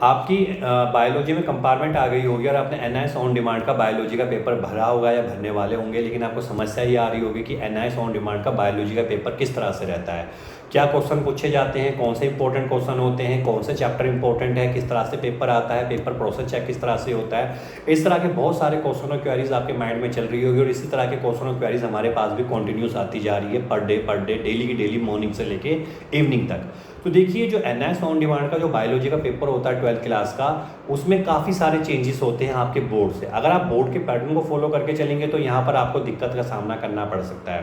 आपकी बायोलॉजी में कंपार्टमेंट आ गई होगी और आपने एनआईएस ऑन डिमांड का बायोलॉजी का पेपर भरा होगा या भरने वाले होंगे, लेकिन आपको समस्या ये आ रही होगी कि एनआईएस ऑन डिमांड का बायोलॉजी का पेपर किस तरह से रहता है, क्या क्वेश्चन पूछे जाते हैं, कौन से इंपॉर्टेंट क्वेश्चन होते हैं, कौन से चैप्टर इंपॉर्टेंट है, किस तरह से पेपर आता है, पेपर प्रोसेस चेक किस तरह से होता है। इस तरह के बहुत सारे क्वेश्चन और क्वेरीज आपके माइंड में चल रही होगी और इसी तरह के क्वेश्चन और क्वेरीज हमारे पास भी कंटिन्यूस आती जा रही है पर डे डेली की डेली, मॉर्निंग से लेके इवनिंग तक। तो देखिए जो एनआईएस ऑन डिमांड का जो बायोलॉजी का पेपर होता है 12th क्लास का, उसमें काफ़ी सारे चेंजेस होते हैं आपके बोर्ड से। अगर आप बोर्ड के पैटर्न को फॉलो करके चलेंगे तो यहाँ पर आपको दिक्कत का सामना करना पड़ सकता है,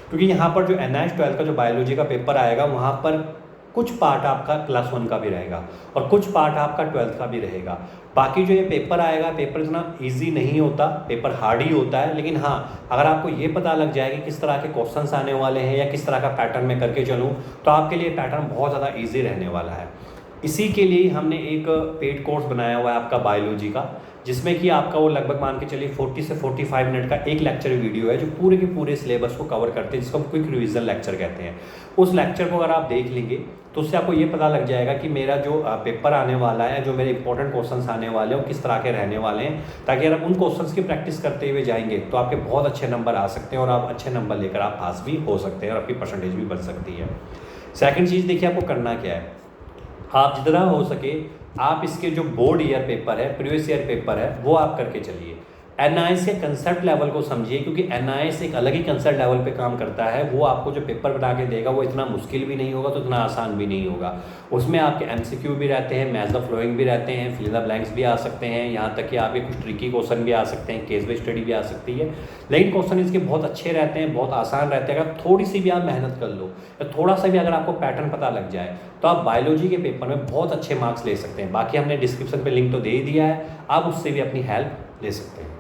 क्योंकि यहाँ पर जो एनआईएस 12th का जो बायोलॉजी का पेपर आएगा वहाँ पर कुछ पार्ट आपका क्लास 1 का भी रहेगा और कुछ पार्ट आपका 12th का भी रहेगा। बाकी जो ये पेपर आएगा, पेपर इतना इजी नहीं होता, पेपर हार्ड ही होता है। लेकिन हाँ, अगर आपको ये पता लग जाए कि किस तरह के क्वेश्चंस आने वाले हैं या किस तरह का पैटर्न में करके चलूँ, तो आपके लिए पैटर्न बहुत ज़्यादा ईजी रहने वाला है। इसी के लिए हमने एक पेड कोर्स बनाया हुआ है आपका बायोलॉजी का, जिसमें कि आपका वो लगभग मान के चलिए 40 से 45 मिनट का एक लेक्चर वीडियो है जो पूरे के पूरे सिलेबस को कवर करते हैं, जिसको हम क्विक रिवीजन लेक्चर कहते हैं। उस लेक्चर को अगर आप देख लेंगे तो उससे आपको ये पता लग जाएगा कि मेरा जो पेपर आने वाला है, जो मेरे इंपॉर्टेंट क्वेश्चंस आने वाले हैं वो किस तरह के रहने वाले हैं, ताकि अगर आप उन क्वेश्चंस की प्रैक्टिस करते हुए जाएंगे तो आपके बहुत अच्छे नंबर आ सकते हैं और आप अच्छे नंबर लेकर आप पास भी हो सकते हैं और आपकी परसेंटेज भी बन सकती है। सेकेंड चीज़ देखिए, आपको करना क्या है, आप जितना हो सके आप इसके जो बोर्ड ईयर पेपर है, प्रीवियस ईयर पेपर है, वो आप करके चलिए। एनआईएस के कंसेप्ट लेवल को समझिए, क्योंकि एनआईएस एक अलग ही कंसेप्ट लेवल पे काम करता है। वो आपको जो पेपर बना के देगा वो इतना मुश्किल भी नहीं होगा तो इतना आसान भी नहीं होगा। उसमें आपके एमसीक्यू भी रहते हैं, मैच द फ्लोइंग भी रहते हैं, फिल इन द ब्लैंक्स भी आ सकते हैं, यहाँ तक कि आपके कुछ ट्रिकी क्वेश्चन भी आ सकते हैं, केस बेस्ड स्टडी भी आ सकती है। लेकिन क्वेश्चन इसके बहुत अच्छे रहते हैं, बहुत आसान रहते हैं। अगर थोड़ी सी भी आप मेहनत कर लो या थोड़ा सा भी अगर आपको पैटर्न पता लग जाए तो आप बायोलॉजी के पेपर में बहुत अच्छे मार्क्स ले सकते हैं। बाकी हमने डिस्क्रिप्शन पर लिंक तो दे ही दिया है, आप उससे भी अपनी हेल्प ले सकते हैं।